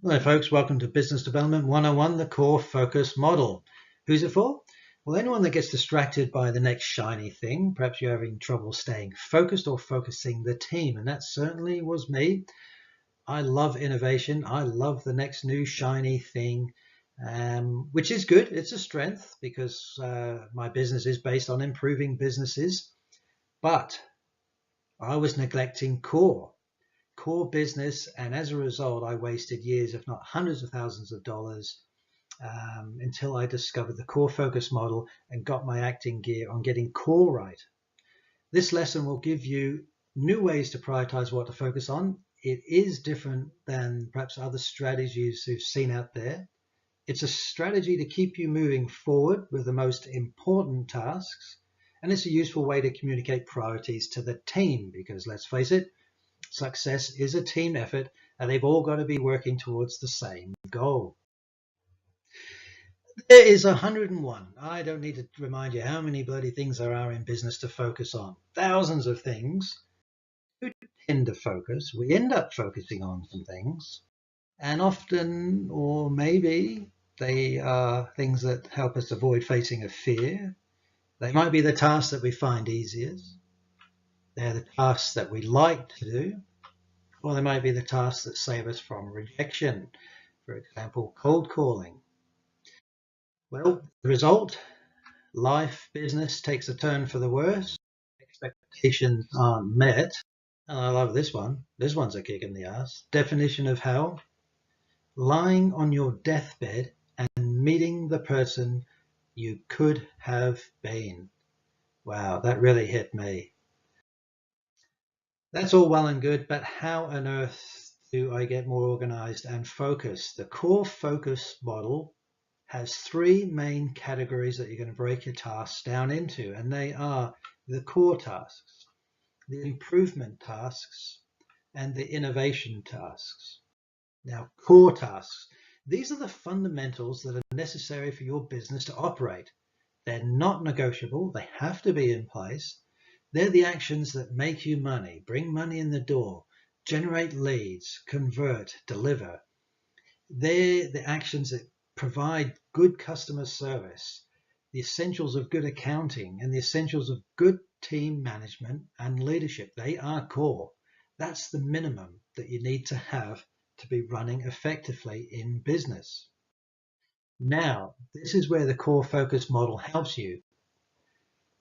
Hello folks, welcome to Business Development 101, the core focus model. Who's it for? Well, anyone that gets distracted by the next shiny thing, perhaps you're having trouble staying focused or focusing the team, and that certainly was me. I love innovation. I love the next new shiny thing, which is good. It's a strength because my business is based on improving businesses, but I was neglecting core business, and as a result I wasted years if not hundreds of thousands of dollars until I discovered the core focus model and got my acting gear on getting core right. This lesson will give you new ways to prioritize what to focus on. It is different than perhaps other strategies you've seen out there. It's a strategy to keep you moving forward with the most important tasks, and it's a useful way to communicate priorities to the team because let's face it, success is a team effort and they've all got to be working towards the same goal. There is 101. I don't need to remind you how many bloody things there are in business to focus on. Thousands of things. We tend to focus. We end up focusing on some things. And often, or maybe, they are things that help us avoid facing a fear. They might be the tasks that we find easiest. They're the tasks that we like to do. Or they might be the tasks that save us from rejection. For example, cold calling. Well, the result, life, business takes a turn for the worse. Expectations aren't met. And I love this one. This one's a kick in the ass. Definition of hell: lying on your deathbed and meeting the person you could have been. Wow, that really hit me. That's all well and good, but how on earth do I get more organized and focused? The core focus model has three main categories that you're going to break your tasks down into, and they are the core tasks, the improvement tasks, and the innovation tasks. Now, core tasks, these are the fundamentals that are necessary for your business to operate. They're not negotiable. They have to be in place. They're the actions that make you money, bring money in the door, generate leads, convert, deliver. They're the actions that provide good customer service, the essentials of good accounting, and the essentials of good team management and leadership. They are core. That's the minimum that you need to have to be running effectively in business. Now, this is where the core focus model helps you.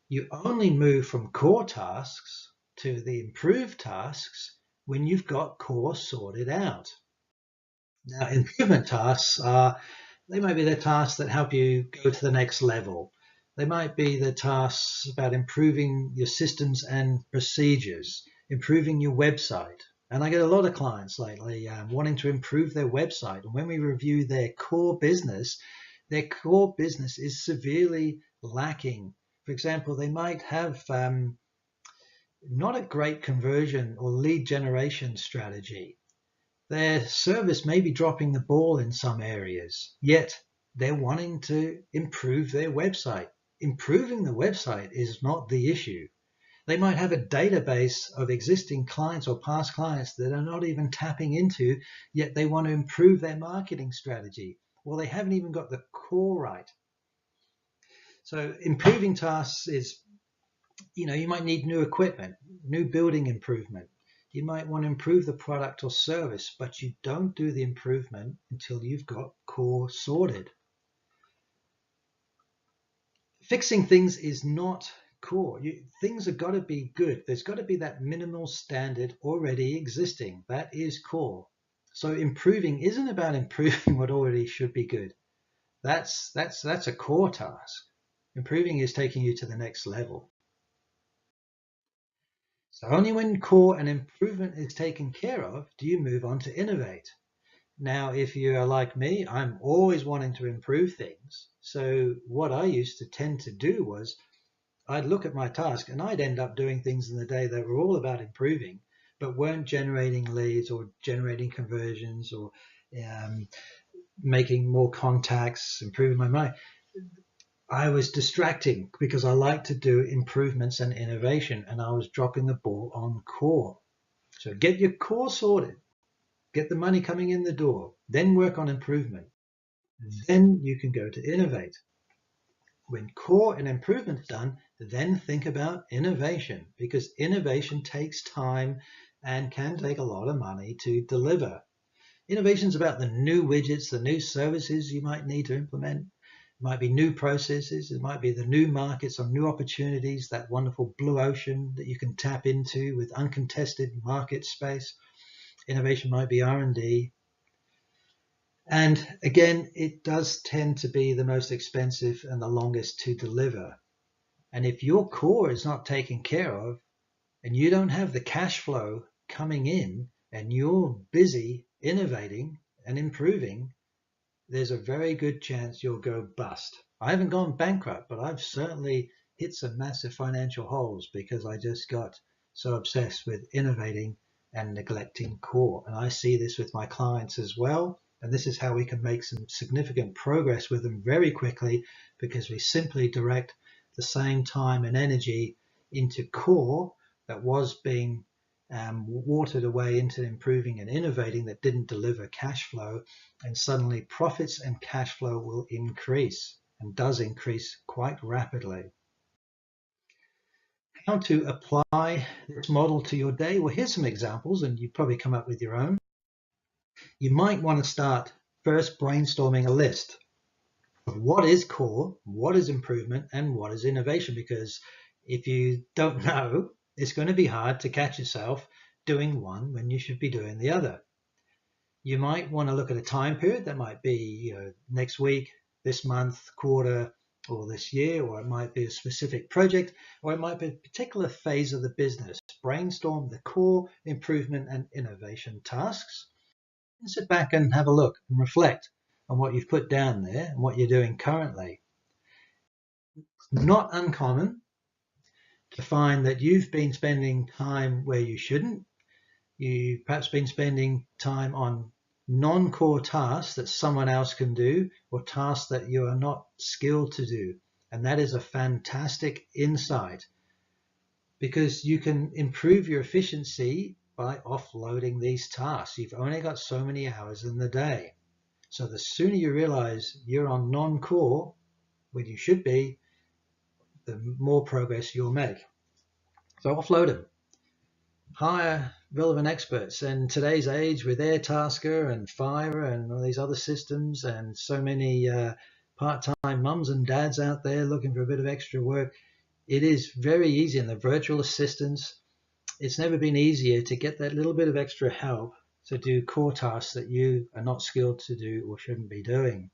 You only move from core tasks to the improved tasks when you've got core sorted out. Now, improvement tasks are, they might be the tasks that help you go to the next level. They might be the tasks about improving your systems and procedures, improving your website. And I get a lot of clients lately wanting to improve their website. And when we review their core business is severely lacking. For example, they might have not a great conversion or lead generation strategy. Their service may be dropping the ball in some areas, yet they're wanting to improve their website. Improving the website is not the issue. They might have a database of existing clients or past clients that are not even tapping into, yet they want to improve their marketing strategy. Well, they haven't even got the core right. So improving tasks is, you might need new equipment, new building improvement. You might want to improve the product or service, but you don't do the improvement until you've got core sorted. Fixing things is not core. Things have got to be good. There's got to be that minimal standard already existing. That is core. So improving isn't about improving what already should be good. That's a core task. Improving is taking you to the next level. So only when core and improvement is taken care of do you move on to innovate. Now, if you are like me, I'm always wanting to improve things. So what I used to tend to do was I'd look at my task and I'd end up doing things in the day that were all about improving, but weren't generating leads or generating conversions or making more contacts, improving my mind. I was distracting because I like to do improvements and innovation, and I was dropping the ball on core. So get your core sorted. get the money coming in the door, then work on improvement. Then you can go to innovate. When core and improvement's done, then think about innovation, because innovation takes time and can take a lot of money to deliver. Innovation is about the new widgets, the new services you might need to implement. It might be new processes. It might be the new markets or new opportunities, that wonderful blue ocean that you can tap into with uncontested market space. Innovation might be R&D. And again, it does tend to be the most expensive and the longest to deliver. And if your core is not taken care of and you don't have the cash flow coming in and you're busy innovating and improving, there's a very good chance you'll go bust. I haven't gone bankrupt, but I've certainly hit some massive financial holes because I just got so obsessed with innovating and neglecting core. And I see this with my clients as well. And this is how we can make some significant progress with them very quickly, because we simply direct the same time and energy into core that was being watered away into improving and innovating that didn't deliver cash flow, and suddenly profits and cash flow will increase, and does increase quite rapidly. How to apply this model to your day? Well, here's some examples, and you probably come up with your own. You might want to start first brainstorming a list of what is core, what is improvement, and what is innovation, because if you don't know, it's going to be hard to catch yourself doing one when you should be doing the other. You might want to look at a time period. That might be next week, this month, quarter, or this year, or it might be a specific project, or it might be a particular phase of the business. Brainstorm the core, improvement, and innovation tasks, and sit back and have a look and reflect on what you've put down there and what you're doing currently. Not uncommon to find that you've been spending time where you shouldn't. You've perhaps been spending time on non-core tasks that someone else can do, or tasks that you are not skilled to do. And that is a fantastic insight, because you can improve your efficiency by offloading these tasks. You've only got so many hours in the day. So the sooner you realize you're on non-core when you should be, the more progress you'll make. So offload them. Hire relevant experts. In today's age, with Airtasker and Fiverr and all these other systems, and so many part-time mums and dads out there looking for a bit of extra work, it is very easy. And the virtual assistants, it's never been easier to get that little bit of extra help to do core tasks that you are not skilled to do or shouldn't be doing.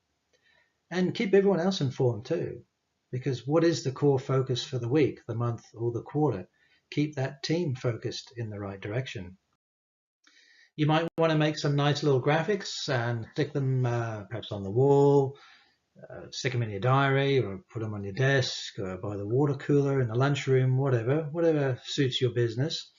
And keep everyone else informed too, because what is the core focus for the week, the month, or the quarter? Keep that team focused in the right direction. You might want to make some nice little graphics and stick them perhaps on the wall, stick them in your diary, or put them on your desk, or by the water cooler in the lunchroom, whatever suits your business,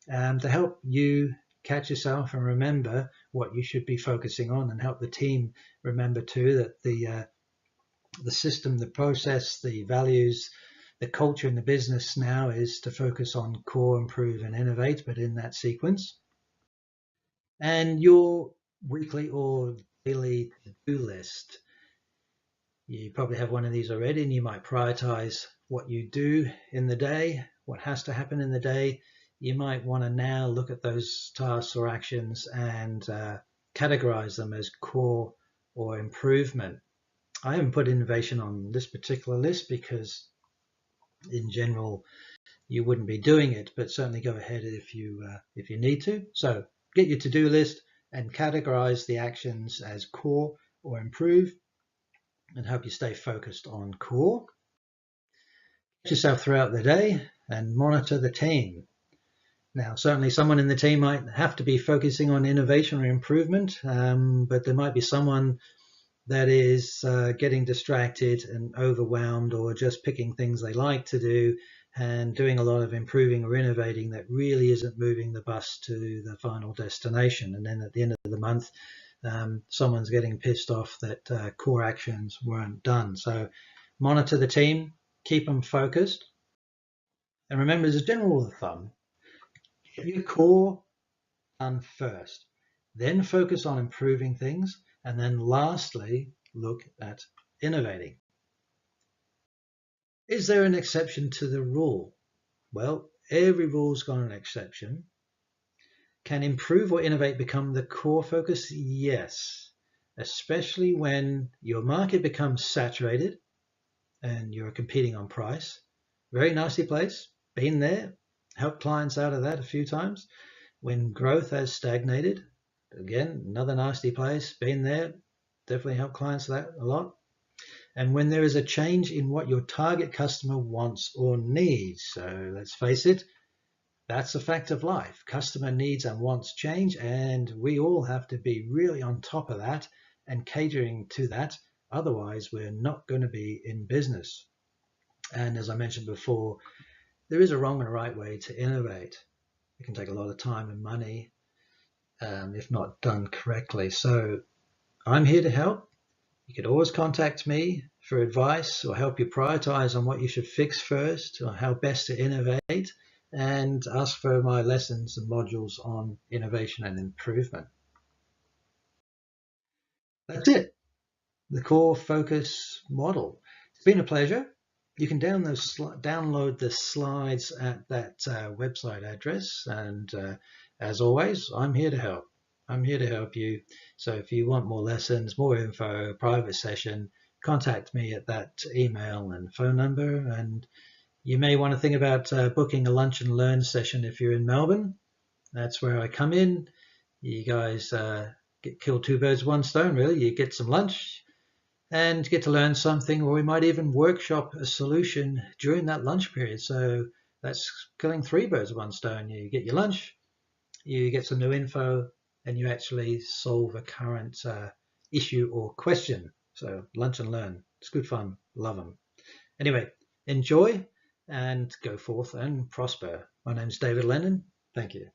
to help you catch yourself and remember what you should be focusing on, and help the team remember too that the system, the process, the values, the culture in the business now is to focus on core, improve, and innovate, but in that sequence. And your weekly or daily to-do list. You probably have one of these already, and you might prioritize what you do in the day, what has to happen in the day. You might want to now look at those tasks or actions and categorize them as core or improvement. I haven't put innovation on this particular list because in general you wouldn't be doing it, but certainly go ahead if you need to. So get your to-do list and categorize the actions as core or improve, and help you stay focused on core. Get yourself throughout the day and monitor the team. Now, certainly someone in the team might have to be focusing on innovation or improvement, but there might be someone that is getting distracted and overwhelmed, or just picking things they like to do and doing a lot of improving or innovating that really isn't moving the bus to the final destination. And then at the end of the month, someone's getting pissed off that core actions weren't done. So monitor the team, keep them focused. And remember, as a general rule of thumb, get your core done first. then focus on improving things, and then lastly, look at innovating. Is there an exception to the rule? Well, every rule's got an exception. Can improve or innovate become the core focus? Yes, especially when your market becomes saturated and you're competing on price. Very nicely placed, been there, helped clients out of that a few times. When growth has stagnated, again, another nasty place, been there, definitely helped clients that a lot. And when there is a change in what your target customer wants or needs, so let's face it, that's a fact of life. Customer needs and wants change, and we all have to be really on top of that and catering to that. Otherwise, we're not going to be in business. And as I mentioned before, there is a wrong and a right way to innovate. It can take a lot of time and money if not done correctly. So I'm here to help. You can always contact me for advice or help you prioritize on what you should fix first or how best to innovate, and ask for my lessons and modules on innovation and improvement. That's it. The core focus model. It's been a pleasure. You can download the slides at that website address. And as always, I'm here to help. I'm here to help you. So if you want more lessons, more info, private session, contact me at that email and phone number. And you may want to think about booking a lunch and learn session if you're in Melbourne. That's where I come in. You guys kill two birds with one stone, really. You get some lunch and get to learn something, or we might even workshop a solution during that lunch period. So that's killing three birds with one stone. You get your lunch, you get some new info, and you actually solve a current issue or question. So lunch and learn. It's good fun. Love them. Anyway, enjoy and go forth and prosper. My name's David Lennon. Thank you.